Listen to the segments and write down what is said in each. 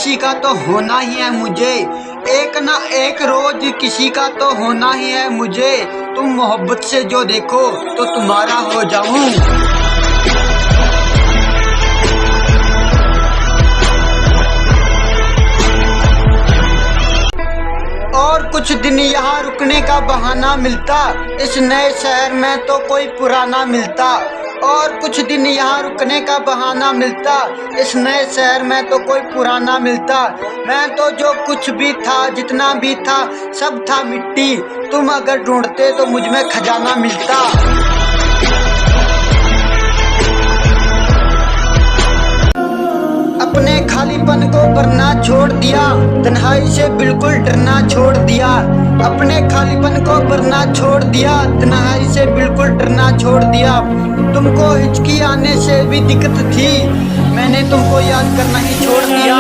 किसी का तो होना ही है मुझे, एक ना एक रोज किसी का तो होना ही है मुझे। तुम मोहब्बत से जो देखो तो तुम्हारा हो जाऊं। और कुछ दिन यहाँ रुकने का बहाना मिलता, इस नए शहर में तो कोई पुराना मिलता। और कुछ दिन यहाँ रुकने का बहाना मिलता, इस नए शहर में तो कोई पुराना मिलता। मैं तो जो कुछ भी था, जितना भी था, सब था मिट्टी। तुम अगर ढूंढते तो मुझ में खजाना मिलता। अपने खालीपन को भरना छोड़ दिया, तन्हाई से बिल्कुल डरना छोड़ दिया। अपने खालीपन को भरना छोड़ दिया, तन्हाई से बिल्कुल डरना छोड़ दिया। तुमको हिचकी आने से भी दिक्कत थी, मैंने तुमको याद करना ही छोड़ दिया।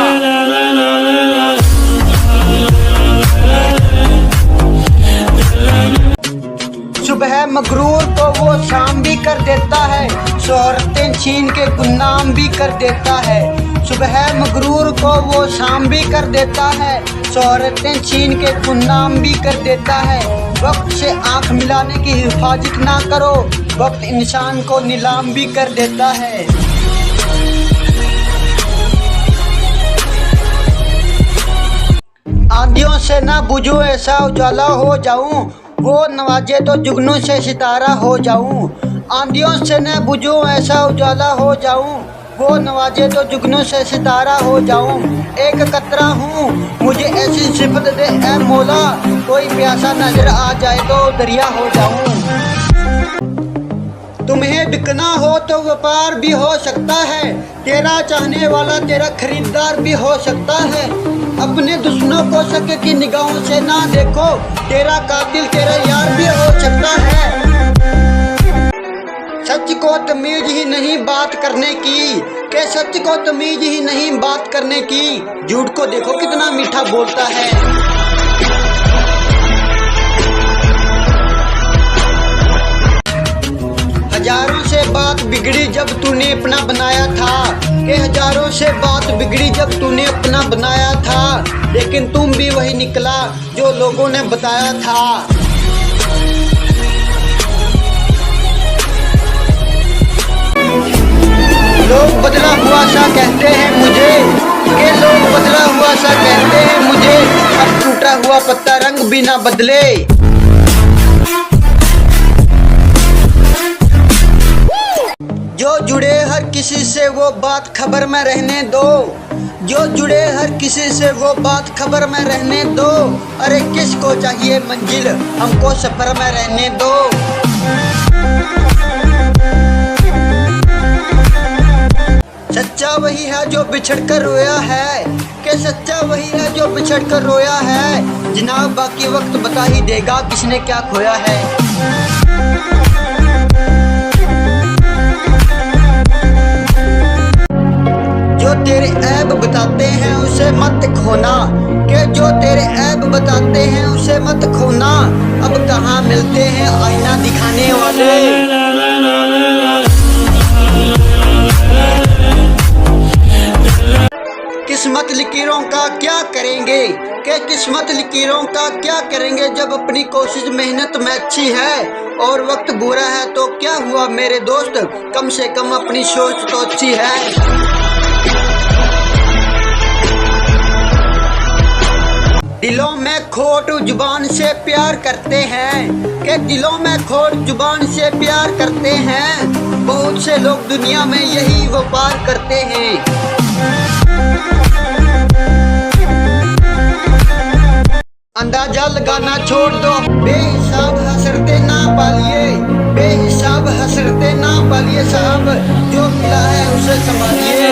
सुबह मगरूर तो वो शाम भी कर देता है, शोहरतें छीन के गुमनाम भी कर देता है। सुबह मगरूर को वो शाम भी कर देता है, शोहरतें छीन के गुमनाम भी कर देता है। वक्त से आंख मिलाने की हिफाजत ना करो, वक्त इंसान को नीलाम भी कर देता है। आंधियों से ना बुझूं ऐसा उजाला हो जाऊं, वो नवाजे तो जुगनू से सितारा हो जाऊं। आंधियों से न बुझूं ऐसा उजाला हो जाऊं, वो नवाजे तो जुगनू से सितारा हो जाऊं। एक कतरा हूँ, मुझे ऐसी सिफत दे ऐ मौला, कोई प्यासा नजर आ जाए तो दरिया हो जाऊं। तुम्हें बिकना हो तो व्यापार भी हो सकता है, तेरा चाहने वाला तेरा खरीदार भी हो सकता है। अपने दुश्मनों को शक की निगाहों से ना देखो, तेरा कातिल तेरा यार भी हो सकता है। सच को तमीज ही नहीं बात करने की, के सच को तमीज ही नहीं बात करने की। झूठ को देखो कितना मीठा बोलता है। हजारों से बात बिगड़ी जब तूने अपना बनाया था, के हजारों से बात बिगड़ी जब तूने अपना बनाया था। लेकिन तुम भी वही निकला जो लोगों ने बताया था। लोग बदला हुआ सा कहते हैं मुझे, के लोग बदला हुआ सा कहते हैं मुझे। अब टूटा हुआ पत्ता रंग भी ना बदले। जो जुड़े हर किसी से वो बात खबर में रहने दो, जो जुड़े हर किसी से वो बात खबर में रहने दो। अरे किसको चाहिए मंजिल, हमको सफर में रहने दो। सच्चा वही है जो बिछड़ कर रोया है, के सच्चा वही है जो बिछड़ कर रोया है। जनाब बाकी वक्त बता ही देगा किसने क्या खोया है। जो तेरे ऐब बताते हैं उसे मत खोना, के जो तेरे ऐब बताते हैं उसे मत खोना। अब कहाँ मिलते हैं आईना दिखाने वाले। किस्मत लकीरों का क्या करेंगे, के किस्मत लकीरों का क्या करेंगे। जब अपनी कोशिश मेहनत में अच्छी है और वक्त बुरा है तो क्या हुआ मेरे दोस्त, कम से कम अपनी सोच तो अच्छी है। दिलों में खोट जुबान से प्यार करते हैं, के दिलों में खोट जुबान से प्यार करते हैं। बहुत से लोग दुनिया में यही व्यापार करते हैं। अंदाजा लगाना छोड़ दो, बेहिसाब हसरते ना पालिए, बेहिसाब हसरते ना पालिए। साहब जो मिला है उसे संभालिए।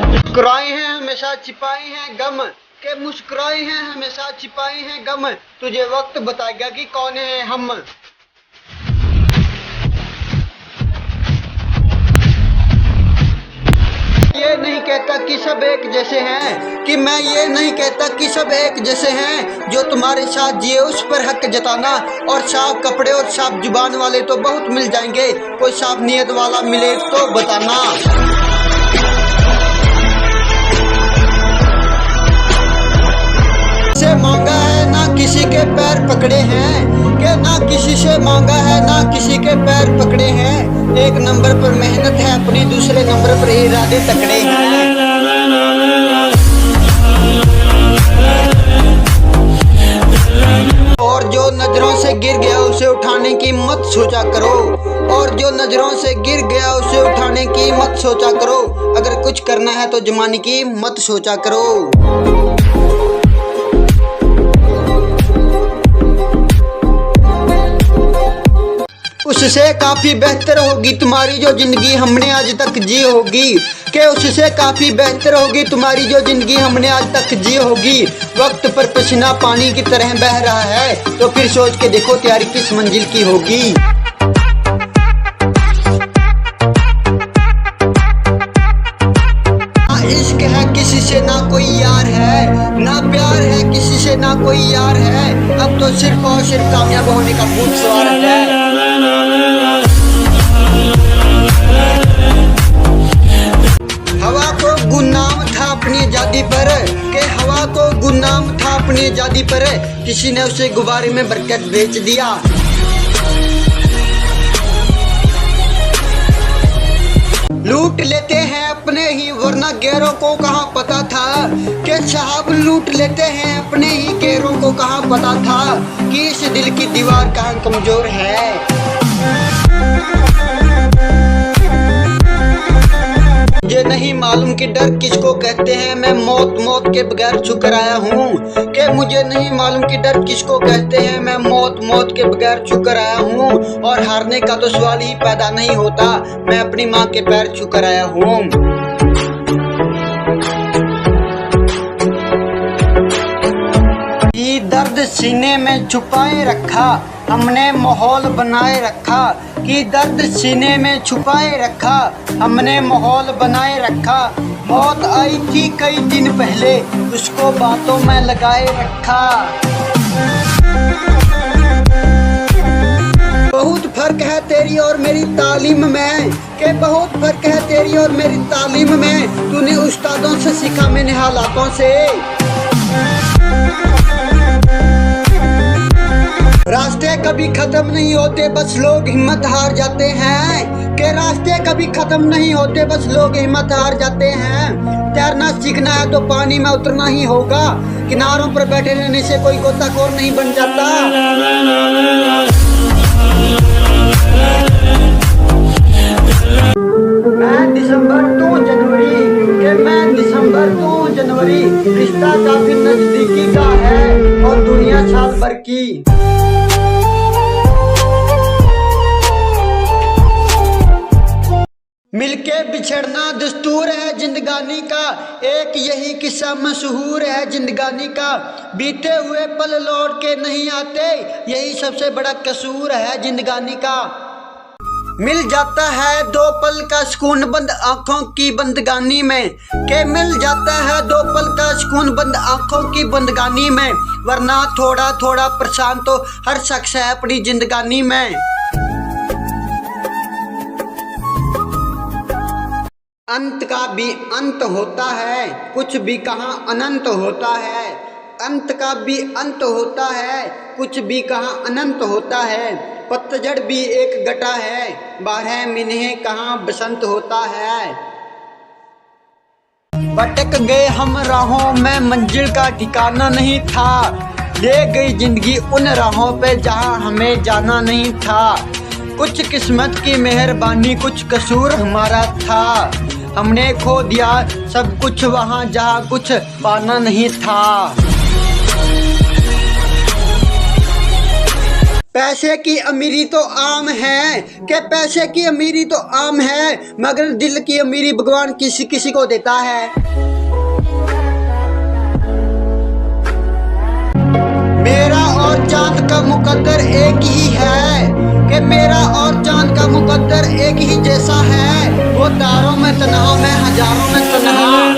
मुस्कुराए हैं हमेशा छिपाए हैं गम, के मुस्कुराए हैं हमेशा छिपाए हैं गम। तुझे वक्त बताएगा कि कौन है हम। ये नहीं कहता कि सब एक जैसे हैं, कि मैं ये नहीं कहता कि सब एक जैसे हैं। जो तुम्हारे साथ जिए उस पर हक जताना, और साफ कपड़े और साफ जुबान वाले तो बहुत मिल जाएंगे, कोई साफ नियत वाला मिले तो बताना। से मांगा है ना किसी के पैर पकड़े हैं, कि ना किसी से मांगा है ना किसी के पैर पकड़े हैं। एक नंबर पर मेहनत है अपनी, दूसरे नंबर पर इरादे तकड़े हैं। और जो नजरों से गिर गया उसे उठाने की मत सोचा करो, और जो नजरों से गिर गया उसे उठाने की मत सोचा करो। अगर कुछ करना है तो जमाने की मत सोचा करो। उससे काफी बेहतर होगी तुम्हारी जो जिंदगी हमने आज तक जी होगी, कि उससे काफी बेहतर होगी तुम्हारी जो जिंदगी हमने आज तक जी होगी। वक्त पर पसीना पानी की तरह बह रहा है, तो फिर सोच के देखो तैयारी किस मंजिल की होगी। इश्क है किसी से ना कोई यार है, ना प्यार है किसी से ना कोई यार है। अब तो सिर्फ और सिर्फ कामयाब होने का भूत सवार है। हवा को गुनाम था अपनी आजादी पर, के हवा को गुनाम था अपनी आजादी पर, किसी ने उसे गुब्बारे में बरकत बेच दिया। लूट लेते हैं अपने ही वरना गैरों को कहाँ पता था, कि साहब लूट लेते हैं अपने ही गैरों को कहाँ पता था, कि इस दिल की दीवार कहाँ कमजोर है। मुझे नहीं मालूम कि डर किसको कहते हैं, मैं मौत मौत के बगैर छुकर आया हूँ, कि मुझे नहीं मालूम कि डर किसको कहते हैं, मैं मौत मौत के बगैर छुकर आया हूँ। और हारने का तो सवाल ही पैदा नहीं होता, मैं अपनी माँ के पैर छुकर आया हूँ। ये दर्द सीने में छुपाए रखा हमने माहौल बनाए रखा, कि दर्द सीने में छुपाए रखा हमने माहौल बनाए रखा। मौत आई थी कई दिन पहले उसको बातों में लगाए रखा। बहुत फर्क है तेरी और मेरी तालीम में, के बहुत फर्क है तेरी और मेरी तालीम में, तूने उस्तादों से सीखा मैंने हालातों से। रास्ते कभी खत्म नहीं होते बस लोग हिम्मत हार जाते हैं, के रास्ते कभी खत्म नहीं होते बस लोग हिम्मत हार जाते हैं। तैरना सीखना है तो पानी में उतरना ही होगा, किनारों पर बैठे रहने से कोई गोताखोर नहीं बन जाता। मैं दिसंबर तू जनवरी, के मैं दिसंबर तू जनवरी, रिश्ता काफी नजदीकी का है और दुनिया साल भर की। मिलके बिछड़ना दस्तूर है जिंदगानी का, एक यही किस्सा मशहूर है जिंदगानी का। बीते हुए पल लौट के नहीं आते, यही सबसे बड़ा कसूर है जिंदगानी का। मिल जाता है दो पल का सुकून बंद आंखों की बंदगानी में, के मिल जाता है दो पल का सुकून बंद आंखों की बंदगानी में, वरना थोड़ा थोड़ा परेशान तो हर शख्स है अपनी जिंदगानी में। अंत का भी अंत होता है, कुछ भी कहाँ अनंत होता है। अंत का भी अंत होता है, कुछ भी कहाँ अनंत होता है। पतझड़ भी एक घटा है, 12 महीने कहाँ बसंत होता है। भटक गए हम राहों में, मंजिल का ठिकाना नहीं था, ले गई जिंदगी उन राहों पे जहाँ हमें जाना नहीं था। कुछ किस्मत की मेहरबानी, कुछ कसूर हमारा था, हमने खो दिया सब कुछ वहाँ जहाँ कुछ पाना नहीं था। पैसे की अमीरी तो आम है, कि पैसे की अमीरी तो आम है, मगर दिल की अमीरी भगवान किसी किसी को देता है। मेरा और चांद का मुकद्दर एक ही है, कि मेरा और चांद का मुकद्दर एक ही जैसा है। वो तारों में तन्हा, मैं हजारों में तन्हा।